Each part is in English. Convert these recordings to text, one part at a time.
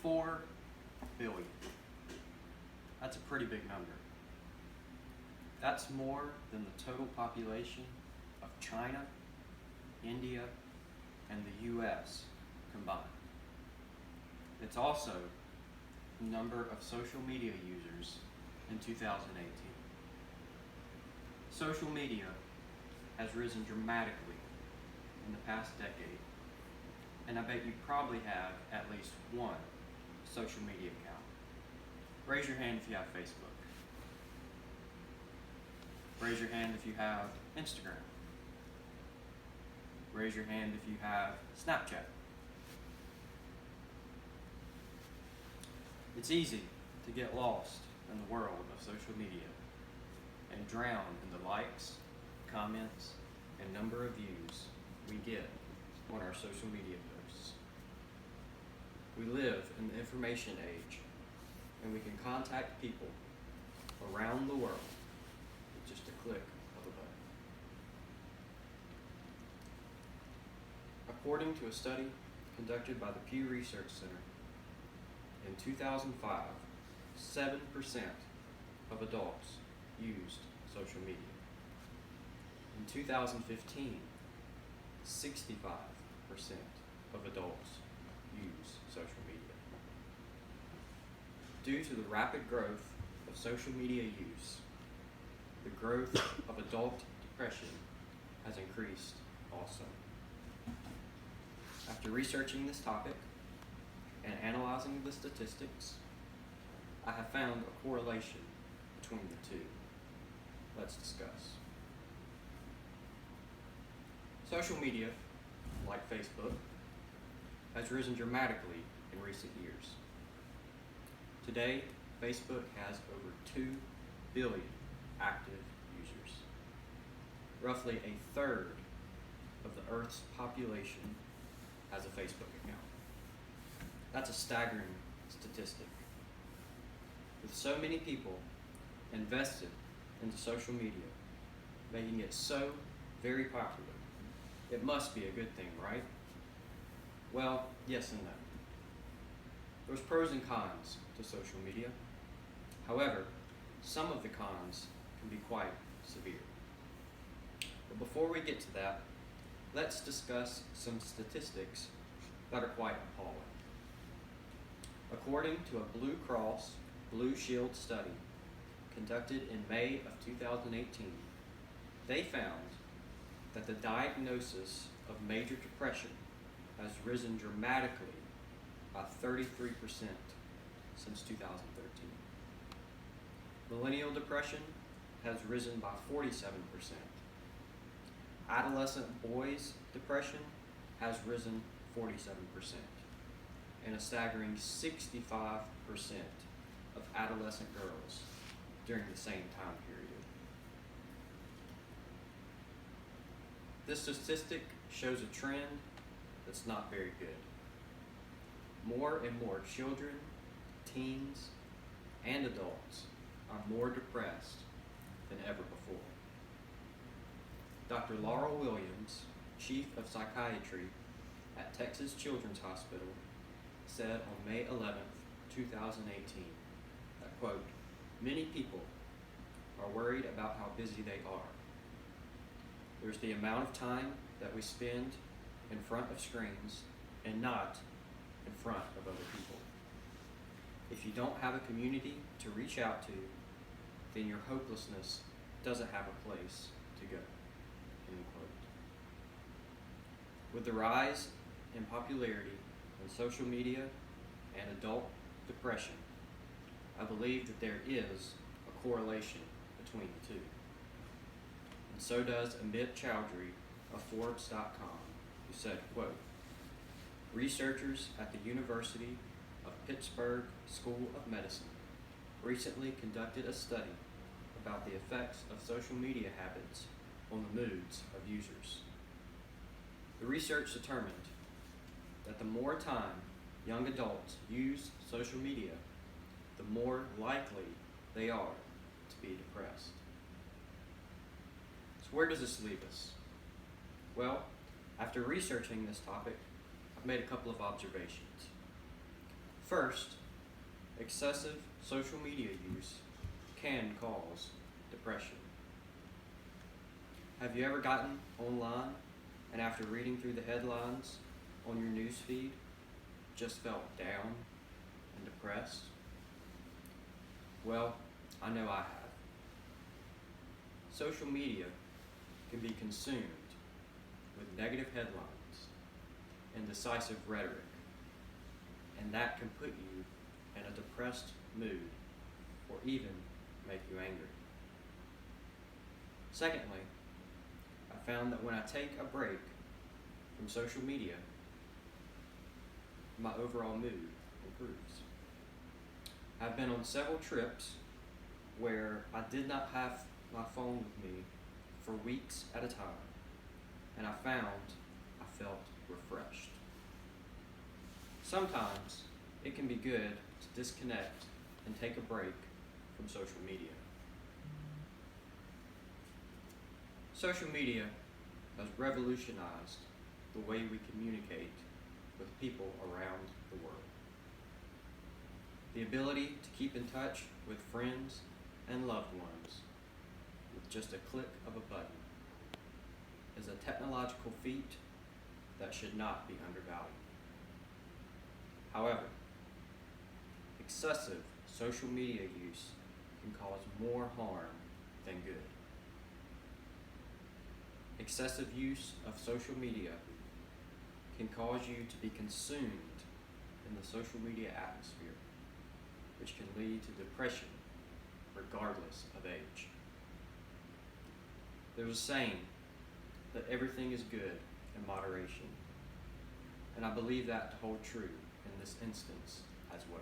4 billion. That's a pretty big number. That's more than the total population of China, India, and the US combined. It's also the number of social media users in 2018. Social media has risen dramatically in the past decade, and I bet you probably have at least one social media account. Raise your hand if you have Facebook. Raise your hand if you have Instagram. Raise your hand if you have Snapchat. It's easy to get lost in the world of social media and drown in the likes, comments, and number of views we get on our social media posts. We live in the information age, and we can contact people around the world with just a click of a button. According to a study conducted by the Pew Research Center, in 2005, 7% of adults used social media. In 2015, 65% of adults use social media. Due to the rapid growth of social media use, the growth of adult depression has increased also. After researching this topic and analyzing the statistics, I have found a correlation between the two. Let's discuss. Social media, like Facebook, has risen dramatically in recent years. Today, Facebook has over 2 billion active users. Roughly a third of the Earth's population has a Facebook account. That's a staggering statistic. With so many people invested into social media, making it so very popular, it must be a good thing, right? Well, yes and no. There's pros and cons to social media. However, some of the cons can be quite severe. But before we get to that, let's discuss some statistics that are quite appalling. According to a Blue Cross Blue Shield study conducted in May of 2018, they found that the diagnosis of major depression has risen dramatically by 33% since 2013. Millennial depression has risen by 47%. Adolescent boys' depression has risen 47%, and a staggering 65% of adolescent girls during the same time period. This statistic shows a trend that's not very good. More and more children, teens, and adults are more depressed than ever before. Dr. Laurel Williams, Chief of Psychiatry at Texas Children's Hospital, said on May 11th, 2018, that, quote, "Many people are worried about how busy they are. There's the amount of time that we spend in front of screens and not in front of other people. If you don't have a community to reach out to, then your hopelessness doesn't have a place to go." End quote. With the rise in popularity on social media and adult depression, I believe that there is a correlation between the two. And so does Amit Chowdhury of Forbes.com, who said, quote, "Researchers at the University of Pittsburgh School of Medicine recently conducted a study about the effects of social media habits on the moods of users. The research determined that the more time young adults use social media, the more likely they are to be depressed." So where does this leave us? Well, after researching this topic, I've made a couple of observations. First, excessive social media use can cause depression. Have you ever gotten online and after reading through the headlines on your news feed, just felt down and depressed? Well, I know I have. Social media can be consumed with negative headlines and decisive rhetoric, and that can put you in a depressed mood or even make you angry. Secondly, I found that when I take a break from social media, my overall mood improves. I've been on several trips where I did not have my phone with me for weeks at a time, and I found I felt refreshed. Sometimes it can be good to disconnect and take a break from social media. Social media has revolutionized the way we communicate with people around the world. The ability to keep in touch with friends and loved ones with just a click of a button is a technological feat that should not be undervalued. However, excessive social media use can cause more harm than good. Excessive use of social media can cause you to be consumed in the social media atmosphere, which can lead to depression regardless of age. There's a saying that everything is good in moderation, and I believe that to hold true in this instance as well.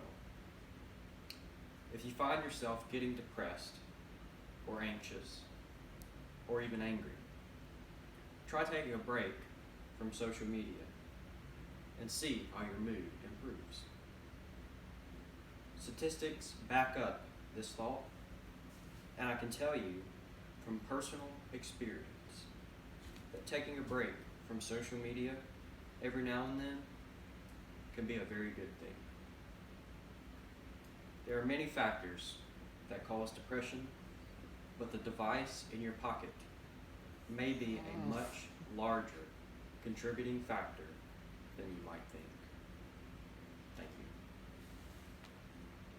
If you find yourself getting depressed or anxious or even angry, try taking a break from social media and see how your mood improves. Statistics back up this thought, and I can tell you from personal experience that taking a break from social media every now and then can be a very good thing. There are many factors that cause depression, but the device in your pocket may be a much larger contributing factor than you might think.